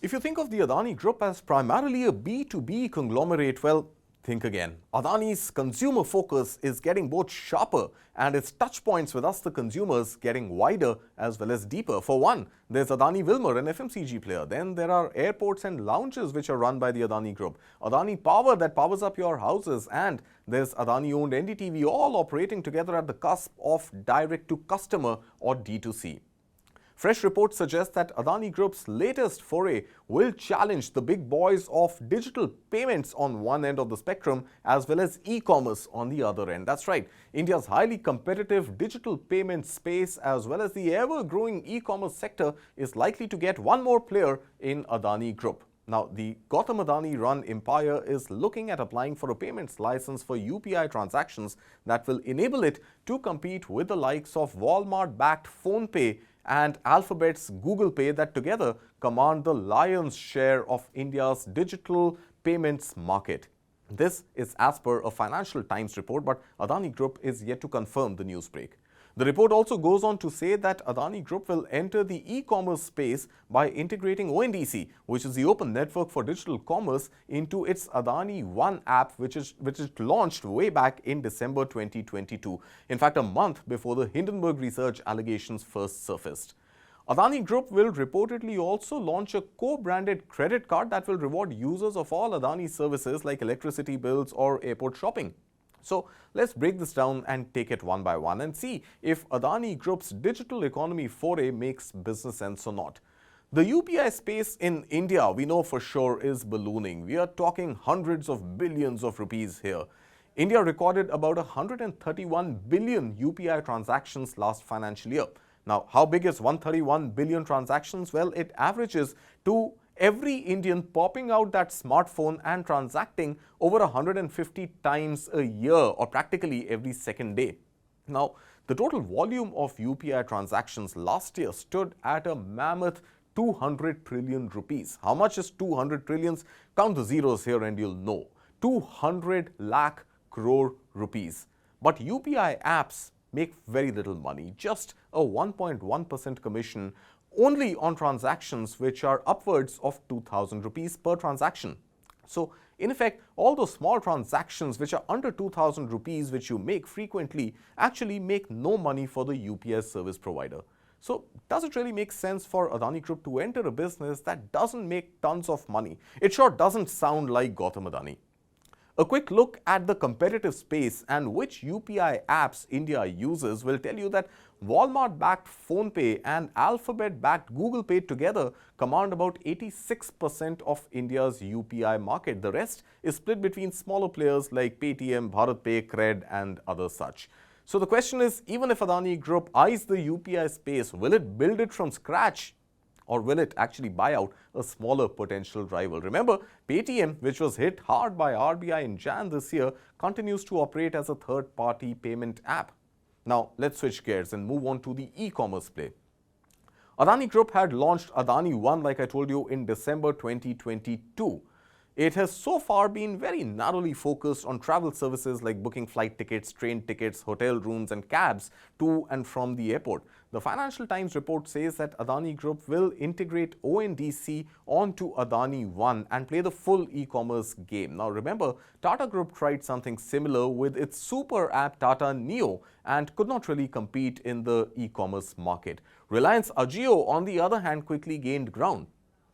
If you think of the Adani Group as primarily a B2B conglomerate, well, think again. Adani's consumer focus is getting both sharper and its touch points with us, the consumers, getting wider as well as deeper. For one, there's Adani Wilmar, an FMCG player. Then there are airports and lounges which are run by the Adani Group. Adani Power that powers up your houses, and there's Adani-owned NDTV, all operating together at the cusp of direct-to-customer or D2C. Fresh reports suggest that Adani Group's latest foray will challenge the big boys of digital payments on one end of the spectrum as well as e-commerce on the other end. That's right, India's highly competitive digital payment space as well as the ever-growing e-commerce sector is likely to get one more player in Adani Group. Now, the Gautam Adani run empire is looking at applying for a payments license for UPI transactions that will enable it to compete with the likes of Walmart-backed PhonePe and Alphabet's Google Pay that together command the lion's share of India's digital payments market. This is as per a Financial Times report, but Adani Group is yet to confirm the news break. The report also goes on to say that Adani Group will enter the e-commerce space by integrating ONDC, which is the open network for digital commerce, into its Adani One app, which is launched way back in December 2022. In fact, a month before the Hindenburg research allegations first surfaced. Adani Group will reportedly also launch a co-branded credit card that will reward users of all Adani services like electricity bills or airport shopping. So let's break this down and take it one by one and see if Adani Group's digital economy foray makes business sense or not. The UPI space in India, we know for sure, is ballooning. We are talking hundreds of billions of rupees here. India recorded about 131 billion UPI transactions last financial year. Now, how big is 131 billion transactions? Well, it averages to every Indian popping out that smartphone and transacting over 150 times a year, or practically every second day. Now, the total volume of UPI transactions last year stood at a mammoth 200 trillion rupees. How much is 200 trillions? Count the zeros here and you'll know. 200 lakh crore rupees. But UPI apps make very little money, just a 1.1% commission only on transactions which are upwards of 2,000 rupees per transaction. So, in effect, all those small transactions which are under 2,000 rupees which you make frequently actually make no money for the UPI service provider. So, does it really make sense for Adani Group to enter a business that doesn't make tons of money? It sure doesn't sound like Gautam Adani. A quick look at the competitive space and which UPI apps India uses will tell you that Walmart-backed PhonePe and Alphabet-backed Google Pay together command about 86% of India's UPI market. The rest is split between smaller players like Paytm, BharatPe, Cred and others such. So the question is, even if Adani Group eyes the UPI space, will it build it from scratch? Or will it actually buy out a smaller potential rival? Remember, Paytm, which was hit hard by RBI in Jan this year, continues to operate as a third-party payment app. Now, let's switch gears and move on to the e-commerce play. Adani Group had launched Adani One, like I told you, in December 2022. It has so far been very narrowly focused on travel services like booking flight tickets, train tickets, hotel rooms and cabs to and from the airport. The Financial Times report says that Adani Group will integrate ONDC onto Adani One and play the full e-commerce game. Now remember, Tata Group tried something similar with its super app Tata Neo and could not really compete in the e-commerce market. Reliance Ajio, on the other hand, quickly gained ground.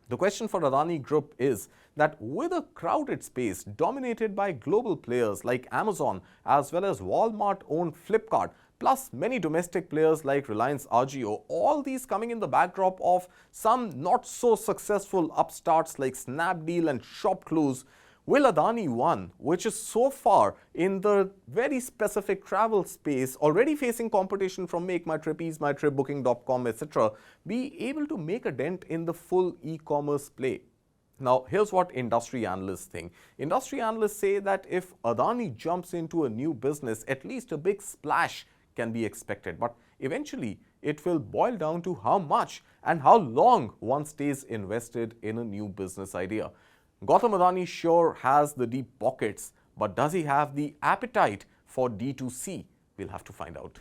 The question for Adani Group is that with a crowded space dominated by global players like Amazon as well as Walmart-owned Flipkart, plus many domestic players like Reliance Ajio, all these coming in the backdrop of some not-so-successful upstarts like Snapdeal and ShopClues, will Adani One, which is so far in the very specific travel space, already facing competition from Make My Trip, Ease My Trip, Booking.com, etc., be able to make a dent in the full e-commerce play? Now, here's what industry analysts think. Industry analysts say that if Adani jumps into a new business, at least a big splash can be expected. But eventually, it will boil down to how much and how long one stays invested in a new business idea. Gautam Adani sure has the deep pockets, but does he have the appetite for D2C? We'll have to find out.